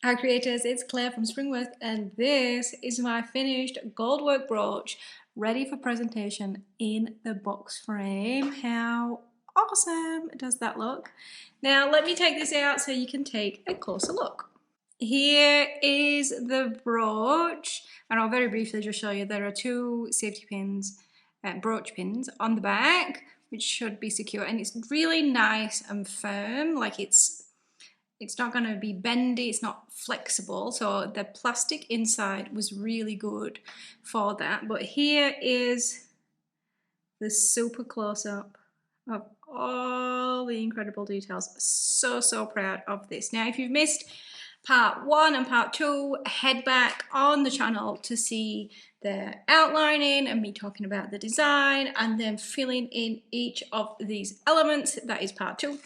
Hi creators, it's Claire from Springworth and this is my finished Goldwork brooch ready for presentation in the box frame. How awesome does that look? Now let me take this out so you can take a closer look. Here is the brooch, and I'll very briefly just show you there are two safety pins, brooch pins on the back, which should be secure, and it's really nice and firm, like it's not going to be bendy, it's not flexible, so the plastic inside was really good for that. But here is the super close-up of all the incredible details. So proud of this. Now if you've missed part 1 and part 2, head back on the channel to see the outlining and me talking about the design and then filling in each of these elements. That is part 2.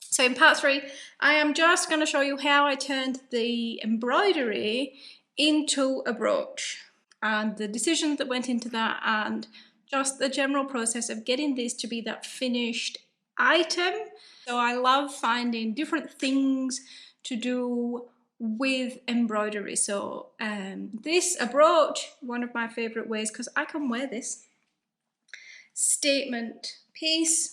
So in part 3, I am just going to show you how I turned the embroidery into a brooch and the decisions that went into that and just the general process of getting this to be that finished item. So I love finding different things to do with embroidery. So a brooch, one of my favorite ways, because I can wear this statement piece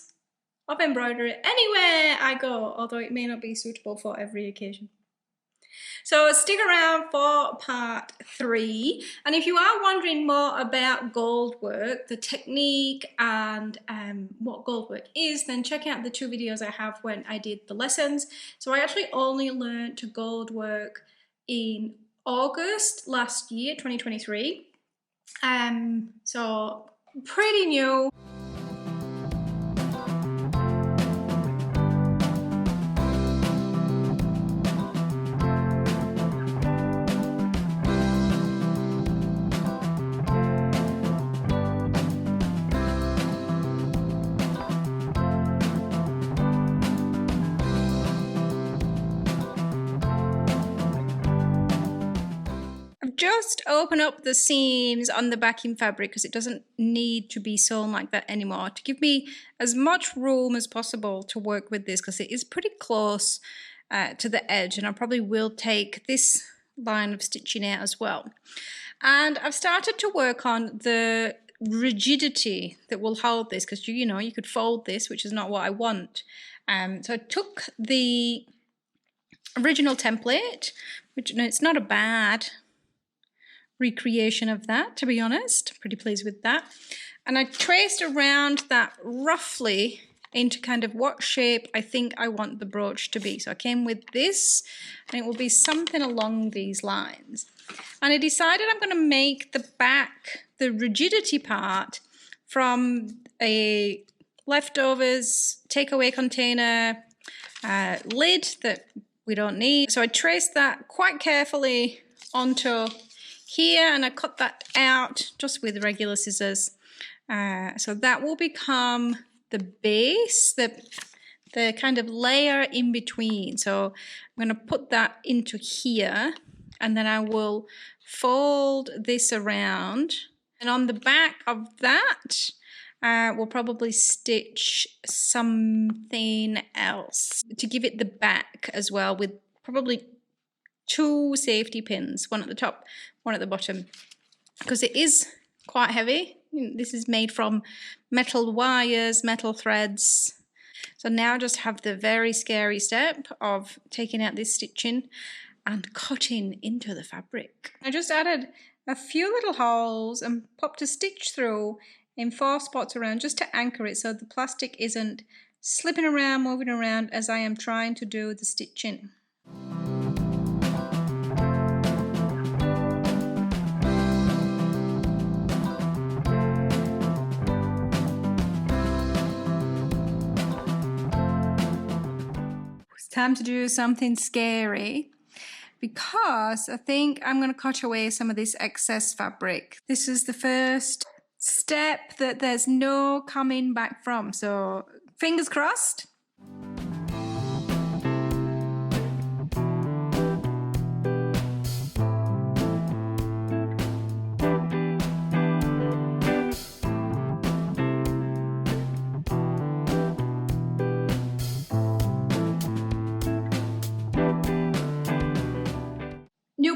of embroidery anywhere I go, although it may not be suitable for every occasion. So stick around for part 3, and if you are wondering more about Goldwork, the technique and what Goldwork is, then check out the 2 videos I have when I did the lessons. So I actually only learned to Goldwork in August last year, 2023, so pretty new. Just open up the seams on the backing fabric because it doesn't need to be sewn like that anymore, to give me as much room as possible to work with this, because it is pretty close to the edge, and I probably will take this line of stitching out as well. And I've started to work on the rigidity that will hold this, because you know you could fold this, which is not what I want. So I took the original template, which it's not a bad recreation of that, to be honest. Pretty pleased with that. And I traced around that roughly into kind of what shape I think I want the brooch to be. So I came with this, and it will be something along these lines. And I decided I'm going to make the back, the rigidity part, from a leftovers takeaway container lid that we don't need. So I traced that quite carefully onto here, and I cut that out just with regular scissors. So that will become the base, the kind of layer in between. So I'm going to put that into here, and then I will fold this around. And on the back of that, we'll probably stitch something else to give it the back as well, with probably 2 safety pins, one at the top, one at the bottom, because it is quite heavy. This is made from metal wires, metal threads. So now I just have the very scary step of taking out this stitching and cutting into the fabric. I just added a few little holes and popped a stitch through in 4 spots around, just to anchor it so the plastic isn't slipping around, moving around as I am trying to do the stitching. Time to do something scary, because I think I'm going to cut away some of this excess fabric. This is the first step that there's no coming back from, so fingers crossed.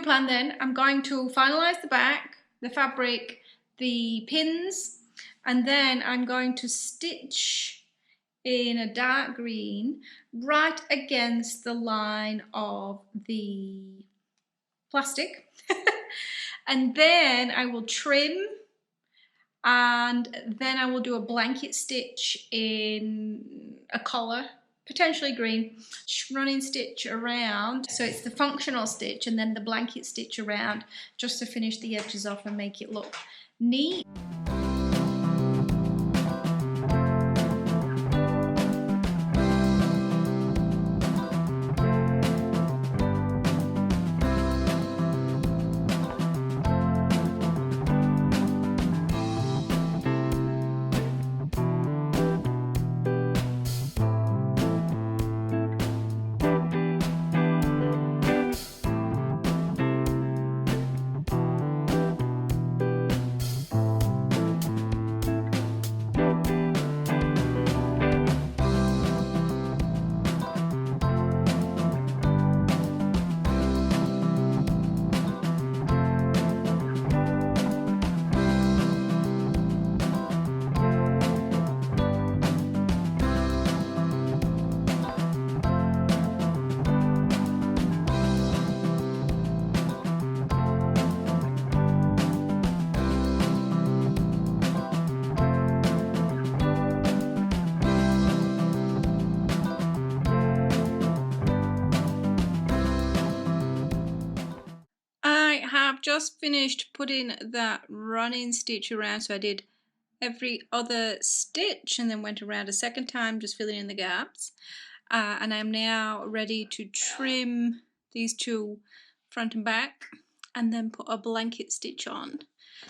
plan then, I'm going to finalize the back, the fabric, the pins, and then I'm going to stitch in a dark green right against the line of the plastic. And then I will trim, and then I will do a blanket stitch in a collar, potentially green, running stitch around. So it's the functional stitch and then the blanket stitch around just to finish the edges off and make it look neat. I've just finished putting that running stitch around, so I did every other stitch and then went around a second time just filling in the gaps, and I'm now ready to trim these two front and back and then put a blanket stitch on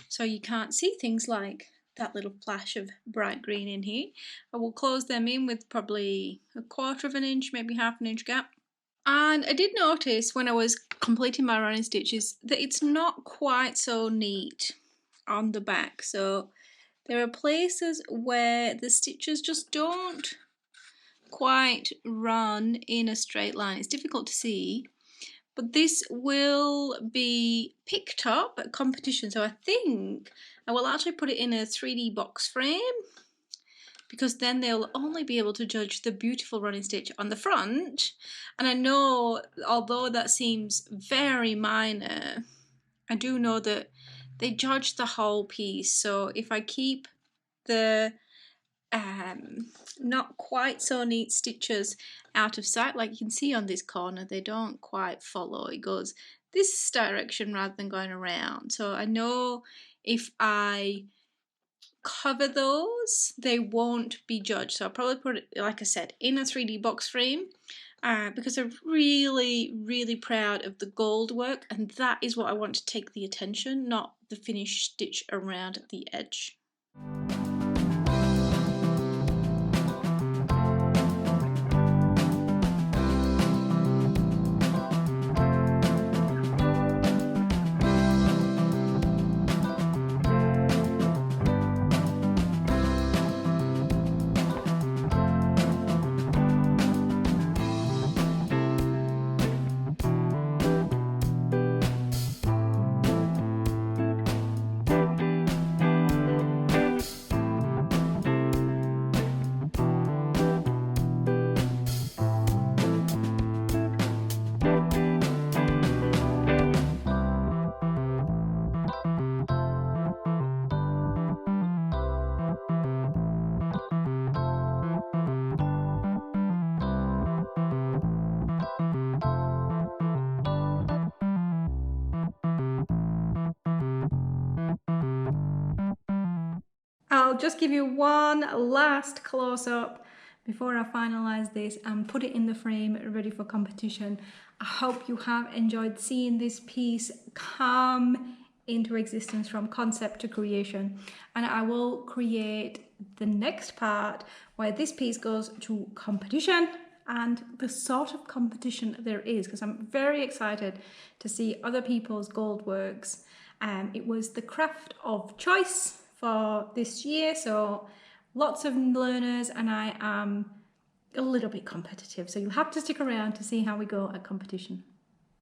so you can't see things like that little flash of bright green in here. I will close them in with probably 1/4 of an inch, maybe 1/2 inch gap. And I did notice when I was completing my running stitches that it's not quite so neat on the back. So there are places where the stitches just don't quite run in a straight line. It's difficult to see, but this will be picked up at competition. So I think I will actually put it in a 3D box frame, because then they'll only be able to judge the beautiful running stitch on the front. And I know, although that seems very minor, I do know that they judge the whole piece. So if I keep the not quite so neat stitches out of sight, like you can see on this corner, they don't quite follow. It goes this direction rather than going around. So I know if I cover those, they won't be judged. So I'll probably put it, like I said, in a 3D box frame, because I'm really proud of the gold work, and that is what I want to take the attention, not the finished stitch around the edge. I'll just give you one last close-up before I finalize this and put it in the frame ready for competition. I hope you have enjoyed seeing this piece come into existence from concept to creation, and I will create the next part where this piece goes to competition and the sort of competition there is, because I'm very excited to see other people's gold works. It was the craft of choice for this year, so lots of learners, and I am a little bit competitive, so you'll have to stick around to see how we go at competition.